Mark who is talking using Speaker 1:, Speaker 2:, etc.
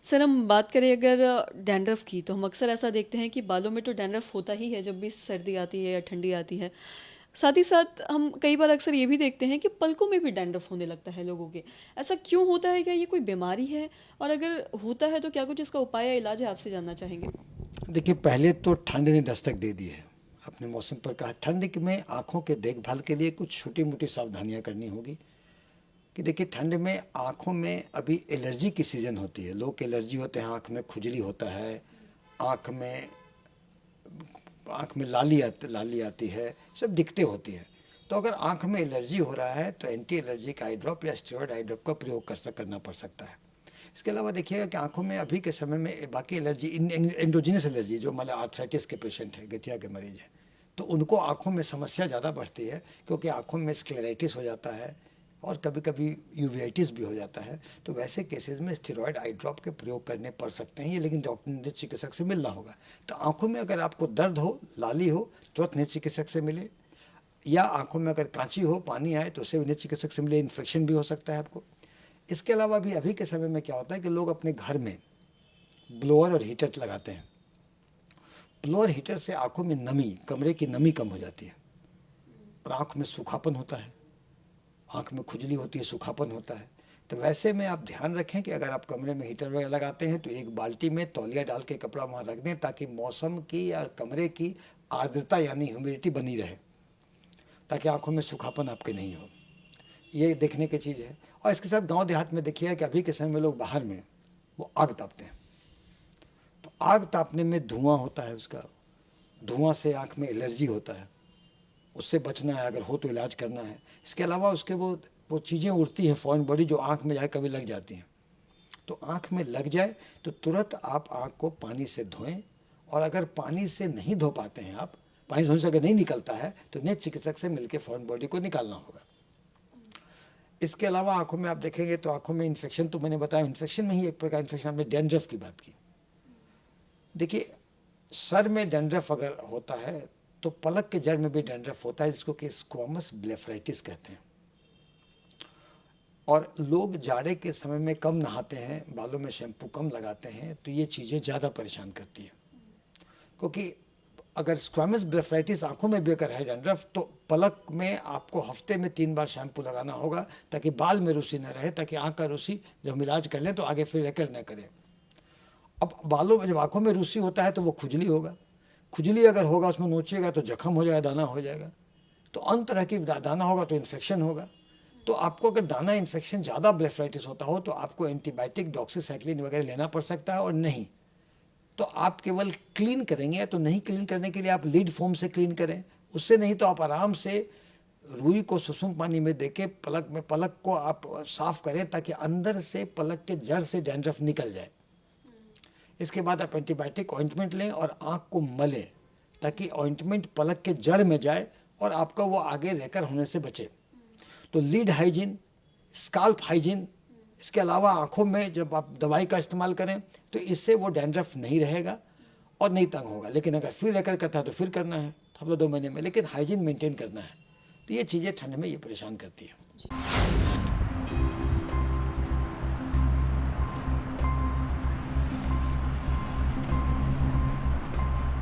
Speaker 1: Sir हम बात करें अगर डैंड्रफ की, तो हम अक्सर ऐसा देखते हैं कि बालों में तो डैंड्रफ होता ही है जब भी सर्दी आती है या ठंडी आती है। साथ ही साथ हम कई बार अक्सर ये भी देखते हैं कि पलकों में भी डैंड्रफ होने लगता है लोगों के। ऐसा क्यों होता है? क्या ये कोई बीमारी है? और अगर होता है तो क्या कुछ इसका उपाय या इलाज है, आपसे जानना चाहेंगे।
Speaker 2: देखिए, पहले तो ठंड ने दस्तक दे दी है। अपने मौसम पर कहा, ठंड में आँखों के देखभाल के लिए कुछ छोटी-मोटी सावधानियाँ करनी होगी। कि देखिए, ठंड में आँखों में अभी एलर्जी की सीज़न होती है। लोग को एलर्जी होते हैं, आँख में खुजली होता है, आँख में लाली आती है, सब दिक्कतें होती हैं। तो अगर आँख में एलर्जी हो रहा है तो एंटी एलर्जिक आई ड्रॉप या स्टेरॉयड आई ड्रॉप का प्रयोग करना पड़ सकता है। इसके अलावा देखिएगा कि आँखों में अभी के समय में बाकी एलर्जी, एंडोजीनस एलर्जी, जो मतलब आर्थराइटिस के पेशेंट हैं, गठिया के मरीज हैं, तो उनको आँखों में समस्या ज़्यादा बढ़ती है, क्योंकि आँखों में स्क्लेराइटिस हो जाता है और कभी कभी यूवेटिस भी हो जाता है। तो वैसे केसेस में स्टेरॉयड आई ड्रॉप के प्रयोग करने पड़ सकते हैं, ये लेकिन डॉक्टर चिकित्सक से मिलना होगा। तो आँखों में अगर आपको दर्द हो, लाली हो, तुरंत नेत्र चिकित्सक से मिले। या आँखों में अगर कांची हो, पानी आए, तो उससे भी नेत्र चिकित्सक से मिले। इन्फेक्शन भी हो सकता है आपको। इसके अलावा भी अभी के समय में क्या होता है कि लोग अपने घर में ब्लोअर और हीटर लगाते हैं। ब्लोअर हीटर से आंखों में नमी, कमरे की नमी कम हो जाती है और आंख में सूखापन होता है, आंख में खुजली होती है, सूखापन होता है। तो वैसे में आप ध्यान रखें कि अगर आप कमरे में हीटर वगैरह लगाते हैं तो एक बाल्टी में तौलिया डाल के कपड़ा वहाँ रख दें, ताकि मौसम की या कमरे की आर्द्रता यानी ह्यूमिडिटी बनी रहे, ताकि आंखों में सूखापन आपके नहीं हो। ये देखने की चीज़ है। और इसके साथ गांव देहात में देखिए कि अभी के समय में लोग बाहर में वो आग तापते हैं। तो आग तापने में धुआं होता है, उसका धुआं से आँख में एलर्जी होता है। उससे बचना है, अगर हो तो इलाज करना है। इसके अलावा उसके वो चीज़ें उड़ती हैं फॉरेन बॉडी, जो आँख में जाए कभी लग जाती हैं। तो आँख में लग जाए तो तुरंत आप आँख को पानी से धोएं। और अगर पानी से नहीं धो पाते हैं आप, पानी धोने से अगर नहीं निकलता है, तो नेत्र चिकित्सक से मिलकर फॉरेन बॉडी को निकालना होगा। इसके अलावा आंखों में आप देखेंगे तो आंखों में इन्फेक्शन, तो मैंने बताया, इन्फेक्शन में ही एक प्रकार इन्फेक्शन, आपने डैंड्रफ की बात की। देखिए, सर में डैंड्रफ अगर होता है तो पलक के जड़ में भी डैंड्रफ होता है, जिसको कि स्क्वामस ब्लेफराइटिस कहते हैं। और लोग जाड़े के समय में कम नहाते हैं, बालों में शैम्पू कम लगाते हैं, तो ये चीज़ें ज़्यादा परेशान करती हैं। क्योंकि अगर स्क्वामस ब्लेफराइटिस आंखों में भी अगर है डैंड्रफ, तो पलक में आपको हफ्ते में 3 बार शैम्पू लगाना होगा, ताकि बाल में रूसी न रहे, ताकि आँख का रूसी जब हम इलाज कर लें तो आगे फिर रेकर न करें। अब बालों में जब आंखों में रूसी होता है तो वो खुजली होगा, खुजली अगर होगा उसमें नोचिएगा तो जख्म हो जाएगा, दाना हो जाएगा। तो अन्य तरह की दाना होगा तो इन्फेक्शन होगा। तो आपको अगर दाना इन्फेक्शन ज़्यादा ब्लेफराइटिस होता हो तो आपको एंटीबायोटिक, डॉक्सीसाइक्लिन वगैरह लेना पड़ सकता है। और नहीं तो आप केवल क्लीन करेंगे, तो नहीं क्लीन करने के लिए आप लीड फोम से क्लीन करें। उससे नहीं तो आप आराम से रुई को सुसुम पानी में देके पलक को आप साफ करें, ताकि अंदर से पलक के जड़ से डैंड्रफ निकल जाए। इसके बाद आप एंटीबायोटिक ऑइंटमेंट लें और आँख को मलें, ताकि ऑइंटमेंट पलक के जड़ में जाए और आपका वो आगे रेकर होने से बचे। तो लीड हाइजीन, स्काल्प हाइजीन, इसके अलावा आंखों में जब आप दवाई का इस्तेमाल करें तो इससे वो डैंड्रफ नहीं रहेगा और नहीं तंग होगा। लेकिन अगर फिर रेकर करता है तो फिर करना है हफ्ते 2 महीने में, लेकिन हाइजीन मेंटेन करना है। तो ये चीज़ें ठंड में ये परेशान करती है।